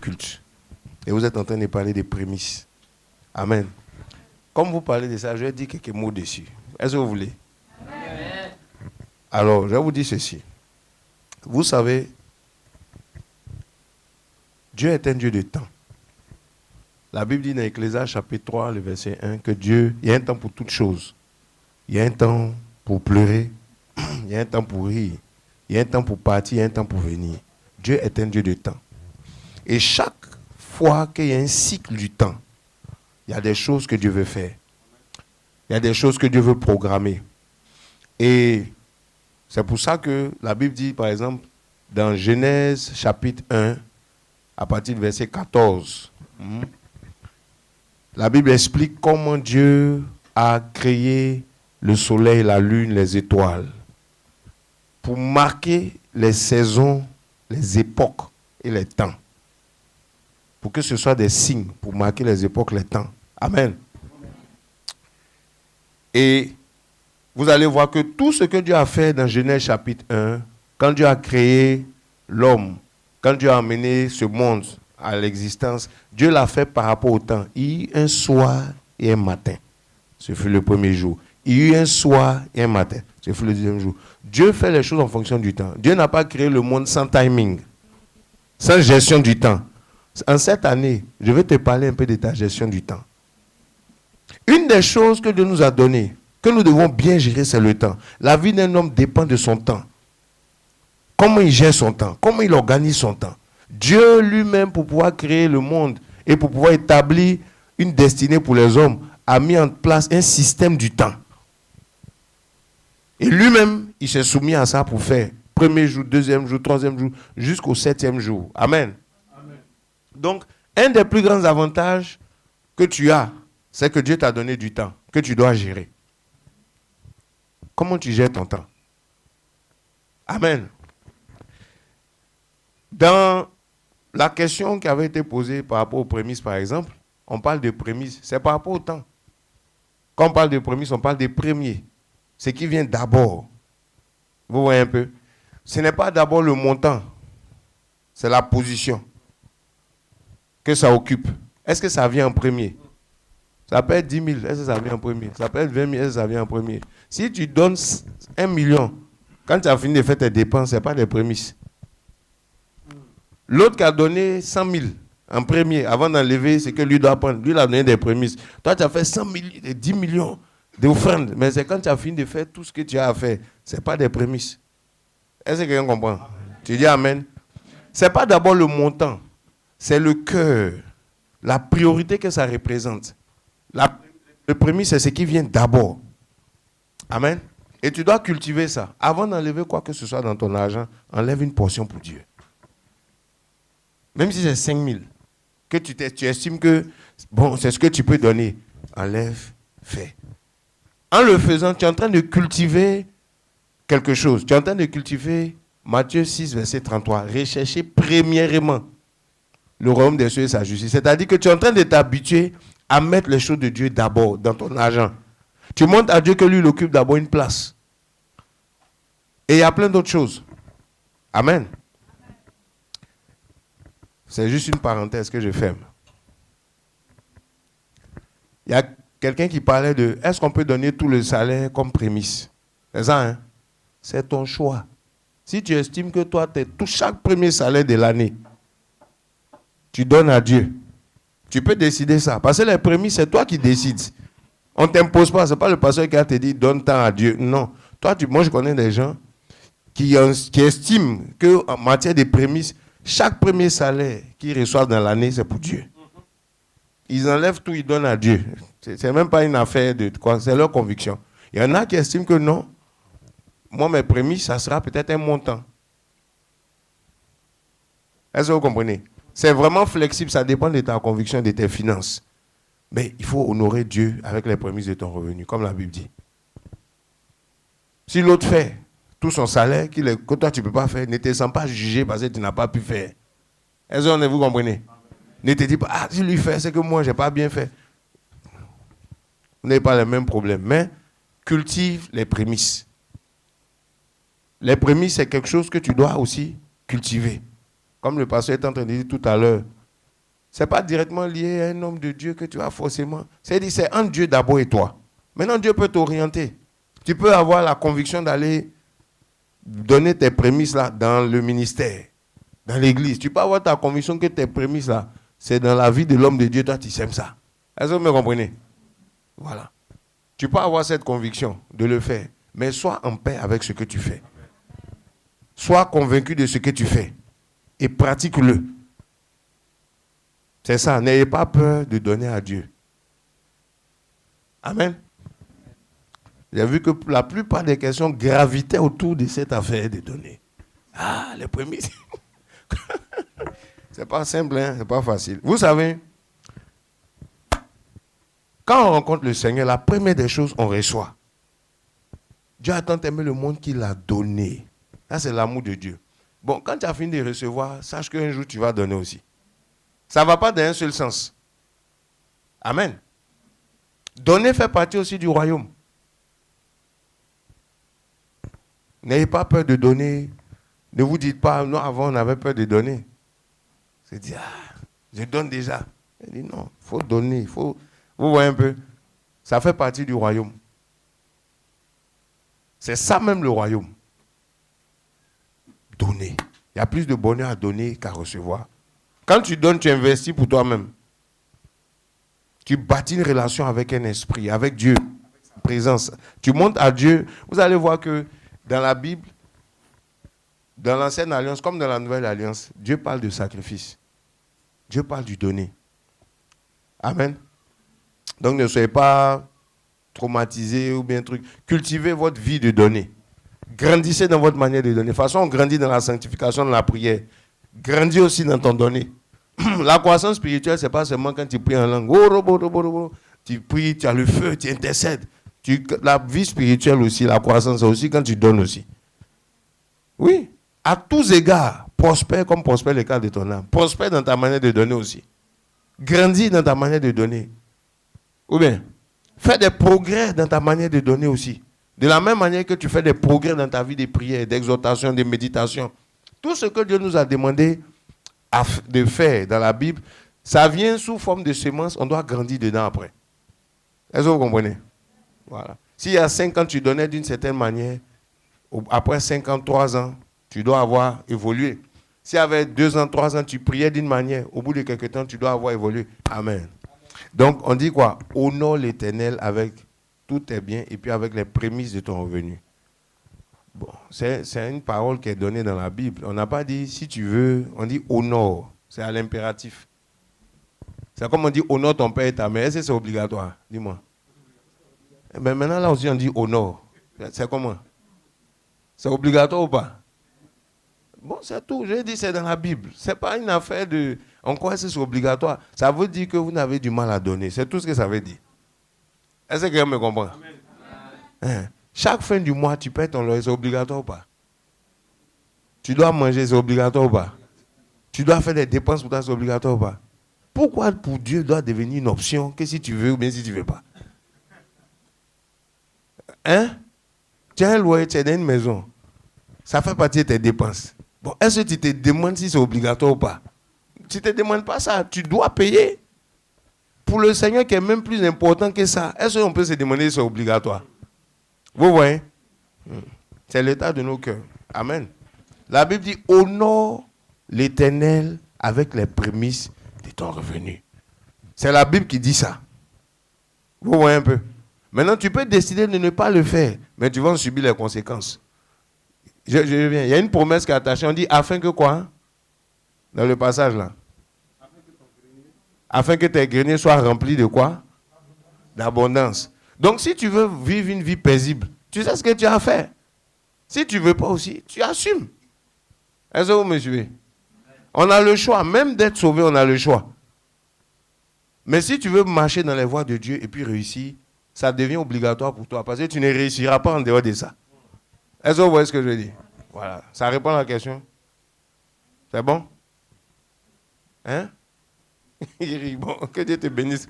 culte. Et vous êtes en train de parler des prémices. Amen. Comme vous parlez de ça, je vais dire quelques mots dessus. Est-ce que vous voulez? Amen. Alors, je vais vous dire ceci. Vous savez, Dieu est un Dieu de temps. La Bible dit dans Ecclésiaste chapitre 3, le verset 1, que Dieu, il y a un temps pour toutes choses. Il y a un temps pour pleurer, il y a un temps pour rire, il y a un temps pour partir, il y a un temps pour venir. Dieu est un Dieu de temps. Et chaque fois qu'il y a un cycle du temps, il y a des choses que Dieu veut faire. Il y a des choses que Dieu veut programmer. Et c'est pour ça que la Bible dit, par exemple, dans Genèse chapitre 1, à partir du verset 14, la Bible explique comment Dieu a créé le soleil, la lune, les étoiles, pour marquer les saisons, les époques et les temps. Pour que ce soit des signes, pour marquer les époques, les temps. Amen. Et vous allez voir que tout ce que Dieu a fait dans Genèse chapitre 1, quand Dieu a créé l'homme, quand Dieu a amené ce monde à l'existence, Dieu l'a fait par rapport au temps. Il y eut un soir et un matin. Ce fut le premier jour. Il y eut un soir et un matin. Ce fut le deuxième jour. Dieu fait les choses en fonction du temps. Dieu n'a pas créé le monde sans timing, sans gestion du temps. En cette année, je vais te parler un peu de ta gestion du temps. Une des choses que Dieu nous a données, que nous devons bien gérer, c'est le temps. La vie d'un homme dépend de son temps. Comment il gère son temps, comment il organise son temps. Dieu lui-même, pour pouvoir créer le monde et pour pouvoir établir une destinée pour les hommes, a mis en place un système du temps. Et lui-même, il s'est soumis à ça pour faire premier jour, deuxième jour, troisième jour, jusqu'au 7e jour. Amen. Amen. Donc, un des plus grands avantages que tu as, c'est que Dieu t'a donné du temps, que tu dois gérer. Comment tu gères ton temps? Amen. Dans la question qui avait été posée par rapport aux prémices, par exemple, on parle de prémices, c'est par rapport au temps. Quand on parle de prémices, on parle des premiers. Ce qui vient d'abord. Vous voyez un peu? Ce n'est pas d'abord le montant, c'est la position que ça occupe. Est-ce que ça vient en premier? Ça peut être 10 000, est-ce que ça vient en premier? Ça peut être 20 000, est-ce que ça vient en premier? Si tu donnes 1 million, quand tu as fini de faire tes dépenses, ce n'est pas des prémices. L'autre qui a donné 100 000 en premier, avant d'enlever ce que lui doit prendre, lui il a donné des prémices. Toi, tu as fait 10 millions d'offrandes, mais c'est quand tu as fini de faire tout ce que tu as à faire. Ce n'est pas des prémices. Est-ce que quelqu'un comprend? Amen. Tu dis Amen. Ce n'est pas d'abord le montant, c'est le cœur, la priorité que ça représente. Le prémisse, c'est ce qui vient d'abord. Amen. Et tu dois cultiver ça. Avant d'enlever quoi que ce soit dans ton argent, enlève une portion pour Dieu. Même si c'est 5 000, que tu estimes que bon, c'est ce que tu peux donner, enlève, fais. En le faisant, tu es en train de cultiver quelque chose. Tu es en train de cultiver Matthieu 6, verset 33. Recherchez premièrement le royaume des cieux et sa justice. C'est-à-dire que tu es en train de t'habituer à mettre les choses de Dieu d'abord dans ton argent. Tu montres à Dieu que lui, il occupe d'abord une place. Et il y a plein d'autres choses. Amen. C'est juste une parenthèse que je ferme. Il y a quelqu'un qui parlait de est-ce qu'on peut donner tout le salaire comme prémisse? C'est ça, hein? C'est ton choix. Si tu estimes que toi, tout chaque premier salaire de l'année, tu donnes à Dieu, tu peux décider ça. Parce que les prémices, c'est toi qui décides. On ne t'impose pas. Ce n'est pas le pasteur qui a te dit donne tant à Dieu. Non. Moi, je connais des gens qui estiment qu'en matière de prémices, chaque premier salaire qu'ils reçoivent dans l'année, c'est pour Dieu. Ils enlèvent tout, ils donnent à Dieu. C'est même pas une affaire de quoi, c'est leur conviction. Il y en a qui estiment que non. Moi, mes prémices, ça sera peut-être un montant. Est-ce que vous comprenez? C'est vraiment flexible, ça dépend de ta conviction, de tes finances. Mais il faut honorer Dieu avec les prémices de ton revenu, comme la Bible dit. Si l'autre fait tout son salaire, que toi tu ne peux pas faire, ne te sens pas jugé parce que tu n'as pas pu faire. Est-ce que vous comprenez? Ne te dis pas, ah, si lui fait, c'est que moi, je n'ai pas bien fait. Vous n'avez pas les mêmes problèmes. Mais cultive les prémices. Les prémices, c'est quelque chose que tu dois aussi cultiver. Comme le pasteur est en train de dire tout à l'heure, Ce n'est pas directement lié à un homme de Dieu que tu as forcément. C'est entre Dieu d'abord et toi. Maintenant, Dieu peut t'orienter. Tu peux avoir la conviction d'aller donner tes prémices là dans le ministère, dans l'église. Tu peux avoir ta conviction que tes prémices là, c'est dans la vie de l'homme de Dieu. Toi, tu aimes ça. Est-ce que vous me comprenez? Voilà. Tu peux avoir cette conviction de le faire, mais sois en paix avec ce que tu fais. Sois convaincu de ce que tu fais et pratique-le. C'est ça. N'ayez pas peur de donner à Dieu. Amen. J'ai vu que la plupart des questions gravitaient autour de cette affaire de donner. Ah, les prémices. C'est pas simple, hein? C'est pas facile. Vous savez, quand on rencontre le Seigneur, la première des choses, on reçoit. Dieu a tant aimé le monde qu'il a donné. Ça, c'est l'amour de Dieu. Bon, quand tu as fini de recevoir, sache qu'un jour, tu vas donner aussi. Ça ne va pas dans un seul sens. Amen. Donner fait partie aussi du royaume. N'ayez pas peur de donner. Ne vous dites pas, non, avant on avait peur de donner. C'est dire, je donne déjà. Il dit, non, il faut donner. Vous voyez un peu, ça fait partie du royaume. C'est ça même le royaume. Donner. Il y a plus de bonheur à donner qu'à recevoir. Quand tu donnes, tu investis pour toi-même. Tu bâtis une relation avec un esprit, avec Dieu, présence. Tu montes à Dieu. Vous allez voir que dans la Bible, dans l'ancienne alliance comme dans la nouvelle alliance, Dieu parle de sacrifice. Dieu parle du donner. Amen. Donc ne soyez pas traumatisés ou bien truc. Cultivez votre vie de donner. Grandissez dans votre manière de donner. De toute façon, on grandit dans la sanctification, dans la prière. Grandis aussi dans ton donner. La croissance spirituelle, ce n'est pas seulement quand tu pries en langue. Tu pries, tu as le feu, tu intercèdes. La vie spirituelle aussi, la croissance, c'est aussi quand tu donnes aussi. Oui, à tous égards, prospère comme prospère le cas de ton âme. Prospère dans ta manière de donner aussi. Grandis dans ta manière de donner. Ou bien, fais des progrès dans ta manière de donner aussi. De la même manière que tu fais des progrès dans ta vie de prière, d'exhortation, de méditation. Tout ce que Dieu nous a demandé de faire dans la Bible, ça vient sous forme de semences, on doit grandir dedans après. Est-ce que vous comprenez? Voilà. S'il y a 5 ans, tu donnais d'une certaine manière, après 53 ans, tu dois avoir évolué. S'il y avait 2 ans, 3 ans, tu priais d'une manière, au bout de quelques temps, tu dois avoir évolué. Amen. Donc, on dit quoi? Honore l'Éternel avec tous tes biens et puis avec les prémices de ton revenu. Bon, c'est une parole qui est donnée dans la Bible. On n'a pas dit, si tu veux, on dit honore. C'est à l'impératif. C'est comme on dit honore ton père et ta mère. Est-ce que c'est obligatoire? Dis-moi. Mais maintenant, là aussi, on dit honore. C'est comment? C'est obligatoire ou pas? Bon, c'est tout. Je dis, c'est dans la Bible. Ce n'est pas une affaire de... On croit que c'est obligatoire. Ça veut dire que vous n'avez du mal à donner. C'est tout ce que ça veut dire. Est-ce que quelqu'un me comprend? Hein? Chaque fin du mois, tu paies ton loyer. C'est obligatoire ou pas? Tu dois manger. C'est obligatoire ou pas? Tu dois faire des dépenses pour toi. C'est obligatoire ou pas? Pourquoi pour Dieu doit devenir une option que si tu veux ou bien si tu ne veux pas? Hein? Tu as un loyer, tu es dans une maison. Ça fait partie de tes dépenses. Bon, est-ce que tu te demandes si c'est obligatoire ou pas? Tu ne te demandes pas ça. Tu dois payer. Pour le Seigneur qui est même plus important que ça, est-ce qu'on peut se demander si c'est obligatoire? Vous voyez? C'est l'état de nos cœurs. Amen. La Bible dit, honore l'Éternel avec les prémices de ton revenu. C'est la Bible qui dit ça. Vous voyez un peu? Maintenant, tu peux décider de ne pas le faire, mais tu vas en subir les conséquences. Je reviens. Il y a une promesse qui est attachée. On dit, afin que quoi? Dans le passage là. Afin que tes greniers soient remplis de quoi? D'abondance. Donc, si tu veux vivre une vie paisible, tu sais ce que tu as à faire. Si tu ne veux pas aussi, tu assumes. Est-ce que vous me suivez? On a le choix. Même d'être sauvé, on a le choix. Mais si tu veux marcher dans les voies de Dieu et puis réussir, ça devient obligatoire pour toi. Parce que tu ne réussiras pas en dehors de ça. Est-ce que vous voyez ce que je veux dire? Voilà. Ça répond à la question? C'est bon? Hein? Il rit. Bon, que Dieu te bénisse.